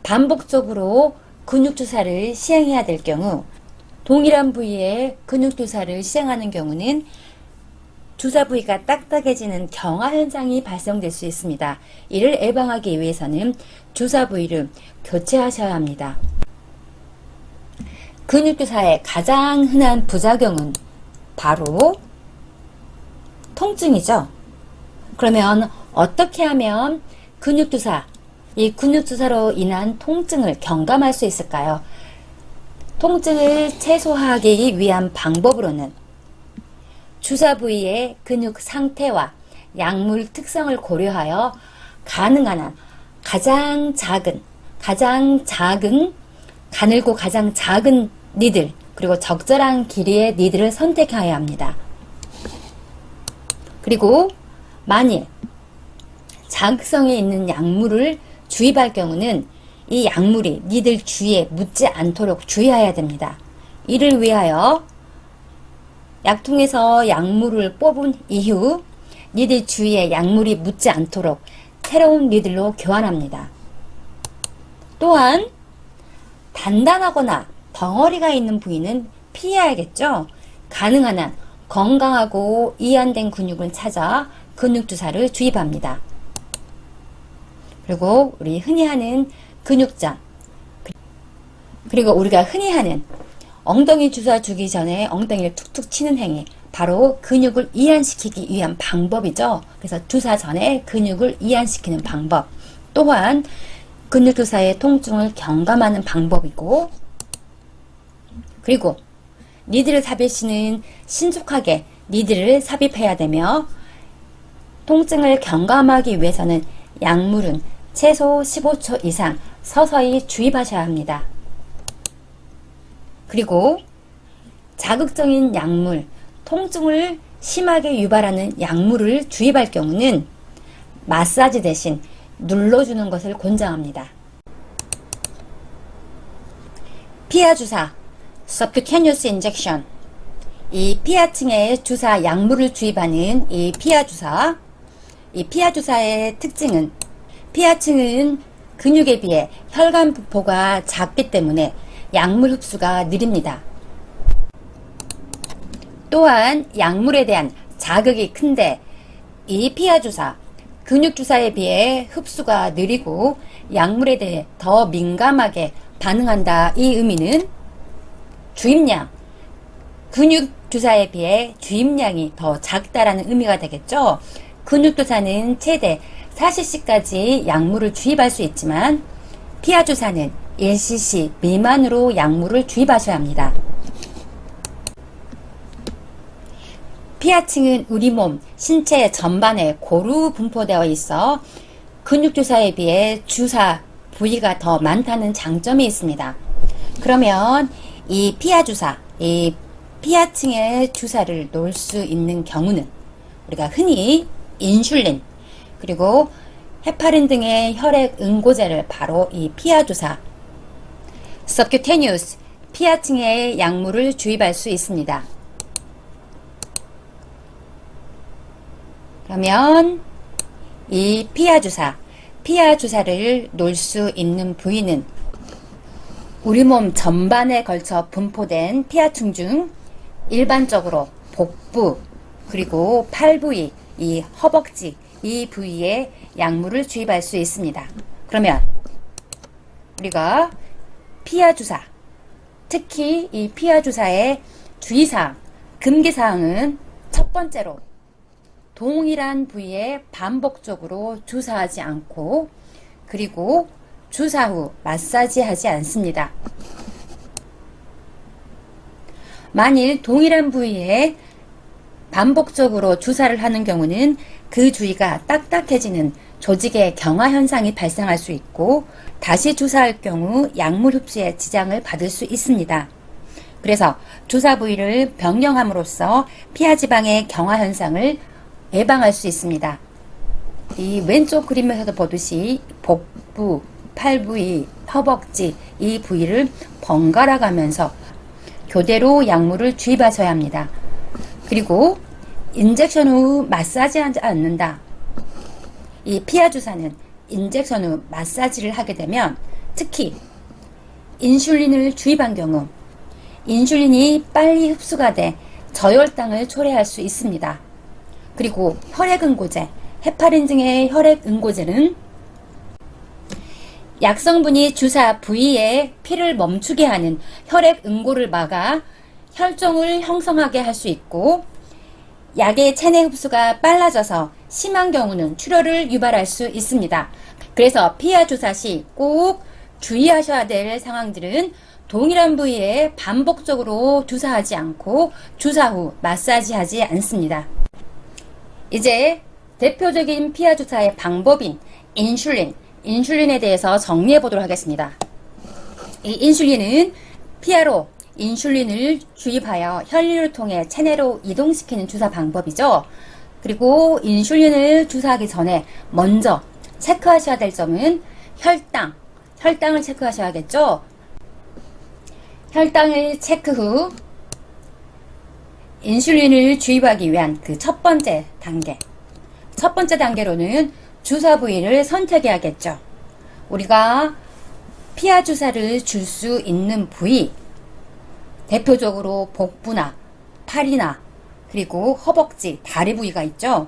반복적으로 근육주사를 시행해야 될 경우 동일한 부위에 근육주사를 시행하는 경우는 주사 부위가 딱딱해지는 경화 현상이 발생될 수 있습니다. 이를 예방하기 위해서는 주사 부위를 교체하셔야 합니다. 근육주사의 가장 흔한 부작용은 바로 통증이죠. 그러면 어떻게 하면 이 근육주사로 인한 통증을 경감할 수 있을까요? 통증을 최소화하기 위한 방법으로는 주사 부위의 근육 상태와 약물 특성을 고려하여 가능한 한 가장 가늘고 가장 작은 니들, 그리고 적절한 길이의 니들을 선택해야 합니다. 그리고 만일 자극성이 있는 약물을 주입할 경우는 이 약물이 니들 주위에 묻지 않도록 주의해야 됩니다. 이를 위하여 약통에서 약물을 뽑은 이후 니들 주위에 약물이 묻지 않도록 새로운 니들로 교환합니다. 또한 단단하거나 덩어리가 있는 부위는 피해야겠죠. 가능한 한 건강하고 이완된 근육을 찾아 근육주사를 주입합니다. 그리고 우리 흔히 하는 근육장, 그리고 우리가 흔히 하는 엉덩이 주사 주기 전에 엉덩이를 툭툭 치는 행위, 바로 근육을 이완시키기 위한 방법이죠. 그래서 주사 전에 근육을 이완시키는 방법, 또한 근육주사의 통증을 경감하는 방법이고, 그리고 니들 삽입 시는 신속하게 니들을 삽입해야 되며, 통증을 경감하기 위해서는 약물은 최소 15초 이상 서서히 주입하셔야 합니다. 그리고 자극적인 약물, 통증을 심하게 유발하는 약물을 주입할 경우는 마사지 대신 눌러주는 것을 권장합니다. 피하 주사, subcutaneous injection. 이 피하층에 주사 약물을 주입하는 이 피하 주사의 특징은 피하층은 근육에 비해 혈관 부포가 작기 때문에 약물 흡수가 느립니다. 또한 약물에 대한 자극이 큰데 이 피하 주사, 근육 주사에 비해 흡수가 느리고 약물에 대해 더 민감하게 반응한다. 이 의미는 주입량, 근육 주사에 비해 주입량이 더 작다라는 의미가 되겠죠. 근육 주사는 최대 4cc까지 약물을 주입할 수 있지만 피하 주사는 1cc 미만으로 약물을 주입하셔야 합니다. 피하층은 우리 몸 신체 전반에 고루 분포되어 있어 근육 주사에 비해 주사 부위가 더 많다는 장점이 있습니다. 그러면 이 피하 주사, 이 피하층에 주사를 놓을 수 있는 경우는 우리가 흔히 인슐린, 그리고 헤파린 등의 혈액 응고제를 바로 이 피하 주사, subcutaneous, 피하층에 약물을 주입할 수 있습니다. 그러면 이 피하 주사를 놓을 수 있는 부위는 우리 몸 전반에 걸쳐 분포된 피하층 중 일반적으로 복부, 그리고 팔 부위, 이 허벅지, 이 부위에 약물을 주입할 수 있습니다. 그러면 우리가 피하 주사, 특히 이 피하 주사의 주의사항, 금기사항은 첫 번째로 동일한 부위에 반복적으로 주사하지 않고, 그리고 주사 후 마사지하지 않습니다. 만일 동일한 부위에 반복적으로 주사를 하는 경우는 그 주위가 딱딱해지는 조직의 경화 현상이 발생할 수 있고, 다시 주사할 경우 약물 흡수에 지장을 받을 수 있습니다. 그래서 주사 부위를 변경함으로써 피하 지방의 경화 현상을 예방할 수 있습니다. 이 왼쪽 그림에서도 보듯이 복부, 팔 부위, 허벅지, 이 부위를 번갈아 가면서 교대로 약물을 주입하셔야 합니다. 그리고 인젝션 후 마사지하지 않는다. 이 피하 주사는 인젝션 후 마사지를 하게 되면, 특히 인슐린을 주입한 경우 인슐린이 빨리 흡수가 돼 저혈당을 초래할 수 있습니다. 그리고 혈액응고제, 헤파린 등의 혈액응고제는 약성분이 주사 부위에 피를 멈추게 하는 혈액응고를 막아 혈종을 형성하게 할 수 있고, 약의 체내 흡수가 빨라져서 심한 경우는 출혈을 유발할 수 있습니다. 그래서 피하 주사 시 꼭 주의하셔야 될 상황들은 동일한 부위에 반복적으로 주사하지 않고 주사 후 마사지하지 않습니다. 이제 대표적인 피하 주사의 방법인 인슐린에 대해서 정리해 보도록 하겠습니다. 이 인슐린은 피하로 인슐린을 주입하여 혈류를 통해 체내로 이동시키는 주사 방법이죠. 그리고 인슐린을 주사하기 전에 먼저 체크하셔야 될 점은 혈당을 체크하셔야겠죠. 혈당을 체크 후 인슐린을 주입하기 위한 그 첫 번째 단계로는 주사 부위를 선택해야겠죠. 우리가 피하 주사를 줄 수 있는 부위, 대표적으로 복부나 팔이나 그리고 허벅지, 다리 부위가 있죠.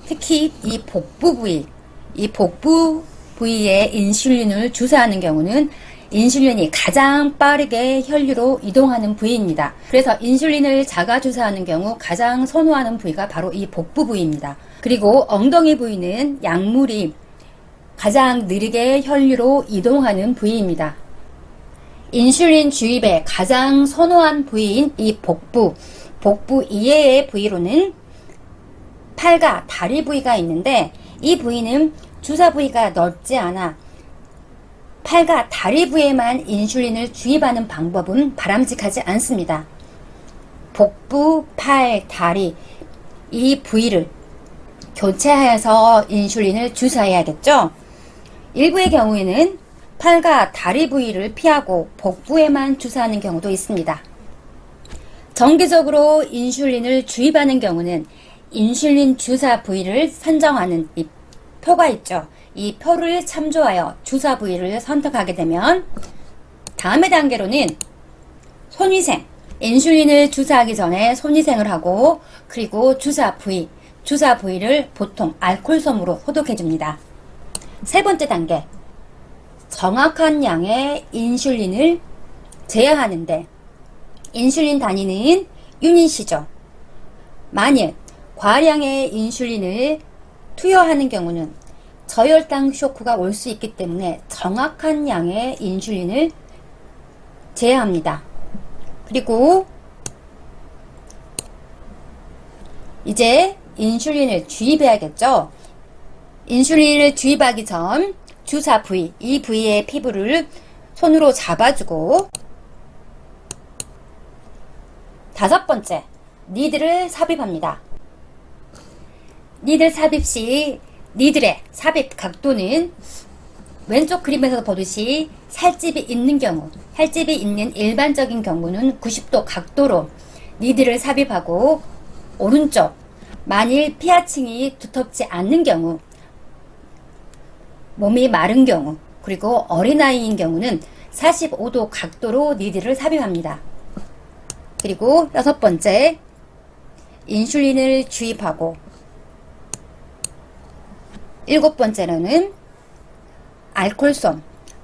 특히 이 복부 부위에 인슐린을 주사하는 경우는 인슐린이 가장 빠르게 혈류로 이동하는 부위입니다. 그래서 인슐린을 자가 주사하는 경우 가장 선호하는 부위가 바로 이 복부 부위입니다. 그리고 엉덩이 부위는 약물이 가장 느리게 혈류로 이동하는 부위입니다. 인슐린 주입에 가장 선호한 부위인 이 복부 이외의 부위로는 팔과 다리 부위가 있는데, 이 부위는 주사 부위가 넓지 않아 팔과 다리 부위에만 인슐린을 주입하는 방법은 바람직하지 않습니다. 복부, 팔, 다리 이 부위를 교체하여서 인슐린을 주사해야겠죠. 일부의 경우에는 팔과 다리 부위를 피하고 복부에만 주사하는 경우도 있습니다. 정기적으로 인슐린을 주입하는 경우는 인슐린 주사 부위를 선정하는 이 표가 있죠. 이 표를 참조하여 주사 부위를 선택하게 되면 다음의 단계로는 손위생, 인슐린을 주사하기 전에 손위생을 하고, 그리고 주사 부위를 보통 알코올솜으로 소독해 줍니다. 세 번째 단계, 정확한 양의 인슐린을 제어하는데 인슐린 단위는 유닛이죠. 만일 과량의 인슐린을 투여하는 경우는 저혈당 쇼크가 올 수 있기 때문에 정확한 양의 인슐린을 제어합니다. 그리고 이제 인슐린을 주입해야겠죠. 인슐린을 주입하기 전 주사 부위, 이 부위의 피부를 손으로 잡아주고, 다섯 번째, 니들을 삽입합니다. 니들 삽입 시 니들의 삽입 각도는 왼쪽 그림에서 보듯이 살집이 있는 일반적인 경우는 90도 각도로 니들을 삽입하고, 오른쪽, 만일 피하층이 두텁지 않는 경우, 몸이 마른 경우, 그리고 어린아이인 경우는 45도 각도로 니들을 삽입합니다. 그리고 여섯 번째, 인슐린을 주입하고, 일곱 번째로는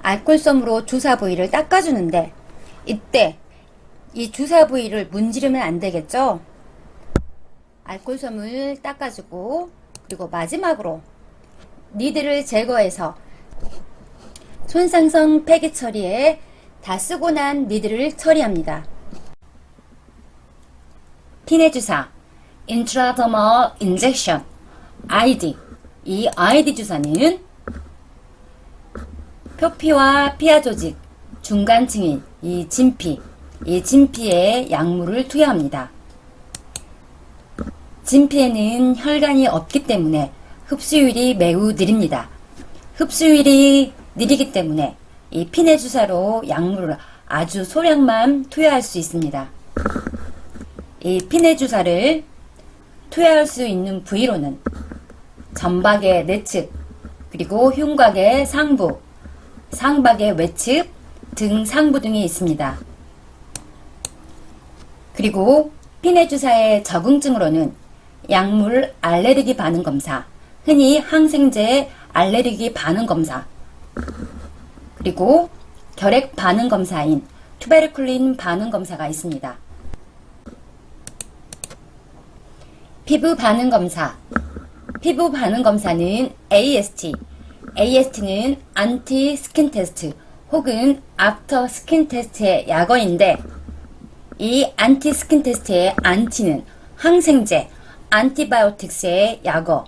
알코올솜으로 주사 부위를 닦아주는데, 이때 이 주사 부위를 문지르면 안 되겠죠? 알코올솜을 닦아주고, 그리고 마지막으로 니들을 제거해서 손상성 폐기 처리에 다 쓰고 난 니들을 처리합니다. 피내 주사, Intradermal Injection, ID. 이 ID 주사는 표피와 피하 조직 중간층인 이 진피에 약물을 투여합니다. 진피에는 혈관이 없기 때문에 흡수율이 매우 느립니다. 흡수율이 느리기 때문에 이 피내 주사로 약물을 아주 소량만 투여할 수 있습니다. 이 피내 주사를 투여할 수 있는 부위로는 점박의 내측, 그리고 흉곽의 상부, 상박의 외측, 등 상부 등이 있습니다. 그리고 피내 주사의 적응증으로는 약물 알레르기 반응 검사, 흔히 항생제 알레르기 반응 검사, 그리고 결핵 반응 검사인 투베르클린 반응 검사가 있습니다. 피부 반응 검사. 피부 반응 검사는 AST는 안티 스킨 테스트 혹은 애프터 스킨 테스트의 약어인데, 이 안티 스킨 테스트의 안티는 항생제, 안티바이오틱스의 약어,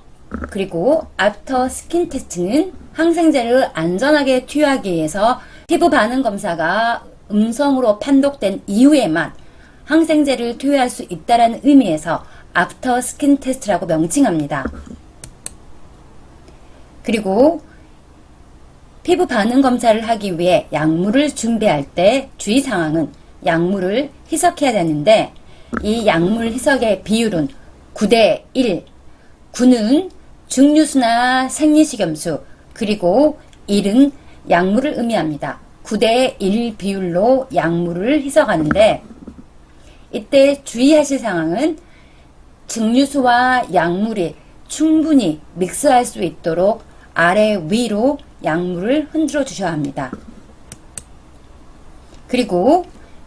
그리고 애프터 스킨 테스트는 항생제를 안전하게 투여하기 위해서 피부 반응 검사가 음성으로 판독된 이후에만 항생제를 투여할 수 있다는 의미에서 애프터 스킨 테스트라고 명칭합니다. 그리고 피부 반응 검사를 하기 위해 약물을 준비할 때 주의사항은 약물을 희석해야 되는데, 이 약물 희석의 비율은 9대 1. 9는 증류수나 생리식염수, 그리고 1은 약물을 의미합니다. 9대 1 비율로 약물을 희석하는데, 이때 주의하실 사항은 증류수와 약물이 충분히 믹스할 수 있도록 아래 위로 약물을 흔들어 주셔야 합니다. 그리고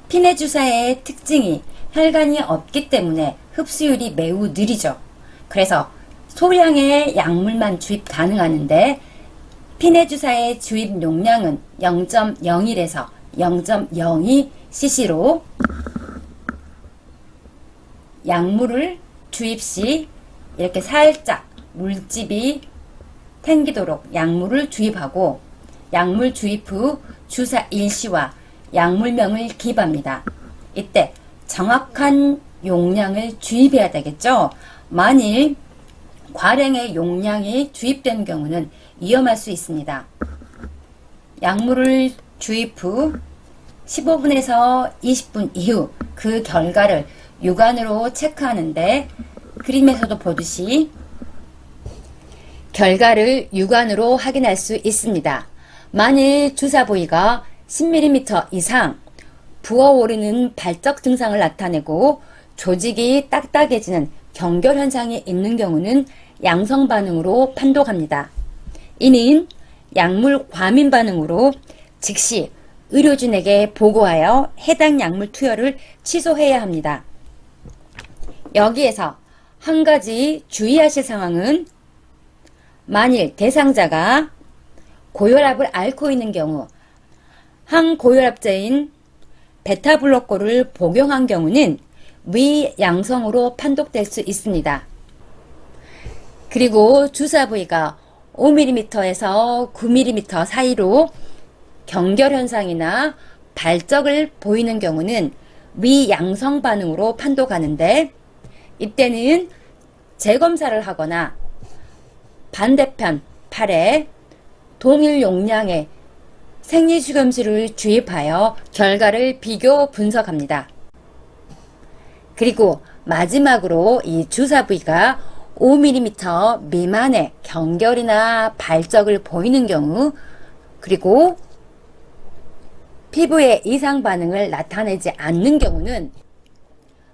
피내 주사의 특징이 혈관이 없기 때문에 흡수율이 매우 느리죠. 그래서 소량의 약물만 주입 가능하는데, 피내 주사의 주입 용량은 0.01에서 0.02cc로 약물을 주입 시 이렇게 살짝 물집이 생기도록 약물을 주입하고, 약물 주입 후 주사 일시와 약물명을 기입합니다. 이때 정확한 용량을 주입해야 되겠죠. 만일 과량의 용량이 주입된 경우는 위험할 수 있습니다. 약물을 주입 후 15분에서 20분 이후 그 결과를 육안으로 체크하는데, 그림에서도 보듯이 결과를 육안으로 확인할 수 있습니다. 만일 주사 부위가 10mm 이상 부어오르는 발적 증상을 나타내고 조직이 딱딱해지는 경결 현상이 있는 경우는 양성 반응으로 판독합니다. 이는 약물 과민 반응으로 즉시 의료진에게 보고하여 해당 약물 투여를 취소해야 합니다. 여기에서 한 가지 주의하실 상황은, 만일 대상자가 고혈압을 앓고 있는 경우 항고혈압제인 베타블로커를 복용한 경우는 위양성으로 판독될 수 있습니다. 그리고 주사 부위가 5mm에서 9mm 사이로 경결 현상이나 발적을 보이는 경우는 위양성 반응으로 판독하는데, 이때는 재검사를 하거나 반대편 팔에 동일 용량의 생리식염수를 주입하여 결과를 비교 분석합니다. 그리고 마지막으로 이 주사 부위가 5mm 미만의 경결이나 발적을 보이는 경우, 그리고 피부에 이상 반응을 나타내지 않는 경우는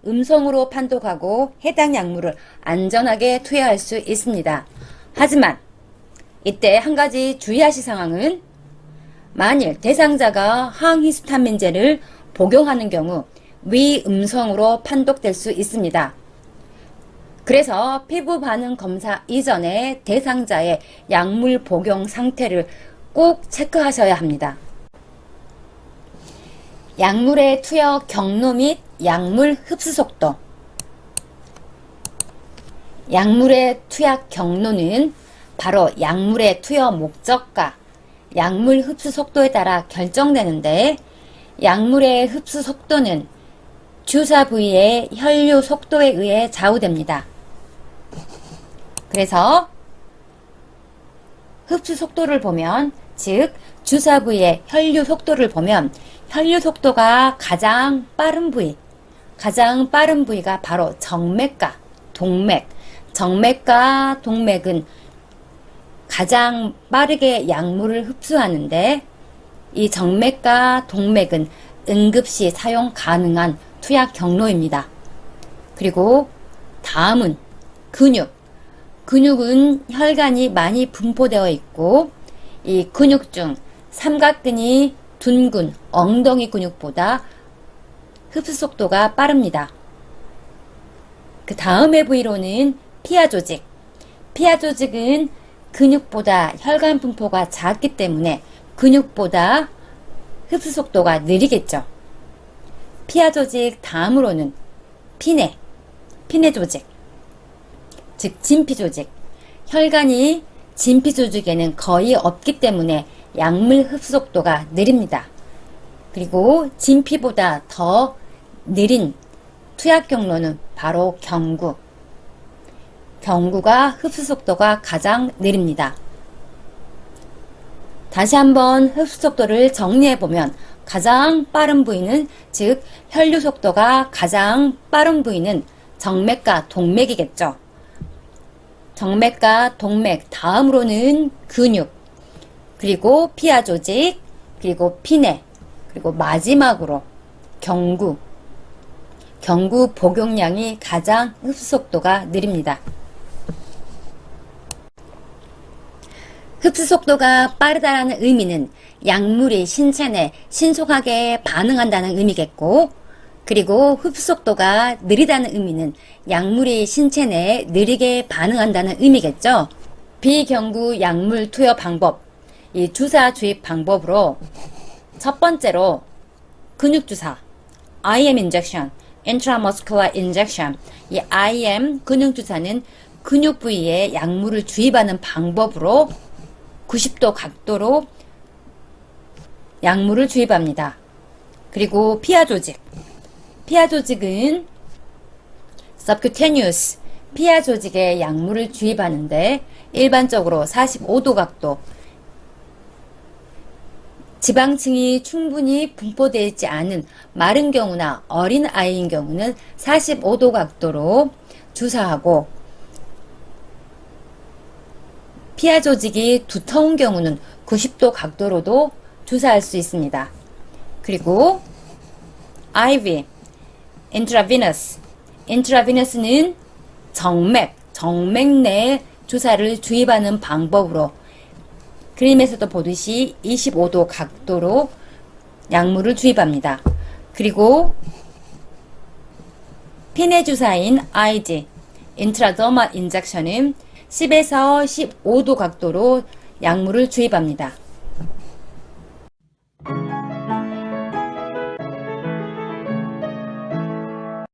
음성으로 판독하고 해당 약물을 안전하게 투여할 수 있습니다. 하지만 이때 한 가지 주의하실 상황은, 만일 대상자가 항히스타민제를 복용하는 경우 위음성으로 판독될 수 있습니다. 그래서 피부 반응 검사 이전에 대상자의 약물 복용 상태를 꼭 체크하셔야 합니다. 약물의 투여 경로 및 약물 흡수 속도. 약물의 투약 경로는 바로 약물의 투여 목적과 약물 흡수 속도에 따라 결정되는데, 약물의 흡수 속도는 주사 부위의 혈류 속도에 의해 좌우됩니다. 그래서 흡수 속도를 보면, 즉 주사 부위의 혈류 속도를 보면, 혈류 속도가 가장 빠른 부위가 바로 정맥과 동맥. 정맥과 동맥은 가장 빠르게 약물을 흡수하는데, 이 정맥과 동맥은 응급시 사용 가능한 투약 경로입니다. 그리고 다음은 근육은 혈관이 많이 분포되어 있고 이 근육 중 삼각근이 둔근, 엉덩이 근육보다 흡수 속도가 빠릅니다. 그 다음의 부위로는 피하 조직. 피하 조직은 근육보다 혈관 분포가 작기 때문에 근육보다 흡수 속도가 느리겠죠. 피하 조직 다음으로는 피내 조직, 즉 진피 조직. 혈관이 진피 조직에는 거의 없기 때문에 약물 흡수 속도가 느립니다. 그리고 진피보다 더 느린 투약 경로는 바로 경구. 경구가 흡수 속도가 가장 느립니다. 다시 한번 흡수 속도를 정리해보면 가장 빠른 부위는, 즉 혈류 속도가 가장 빠른 부위는 정맥과 동맥이겠죠. 정맥과 동맥 다음으로는 근육, 그리고 피하 조직, 그리고 피내, 그리고 마지막으로 경구. 경구 복용량이 가장 흡수 속도가 느립니다. 흡수 속도가 빠르다는 의미는 약물이 신체 내 신속하게 반응한다는 의미겠고, 그리고 흡수 속도가 느리다는 의미는 약물이 신체 내에 느리게 반응한다는 의미겠죠. 비경구 약물 투여 방법, 이 주사 주입 방법으로 첫 번째로 근육주사, IM injection, intramuscular injection. 이 IM 근육주사는 근육 부위에 약물을 주입하는 방법으로 90도 각도로 약물을 주입합니다. 그리고 피하 조직. 피하 조직은 subcutaneous, 피하 조직에 약물을 주입하는데 일반적으로 45도 각도, 지방층이 충분히 분포되어 있지 않은 마른 경우나 어린 아이인 경우는 45도 각도로 주사하고, 피하 조직이 두터운 경우는 90도 각도로도 주사할 수 있습니다. 그리고 IV, intravenous. intravenous는 정맥 내에 주사를 주입하는 방법으로 그림에서도 보듯이 25도 각도로 약물을 주입합니다. 그리고 피내 주사인 IG, intradermal injection은 10에서 15도 각도로 약물을 주입합니다.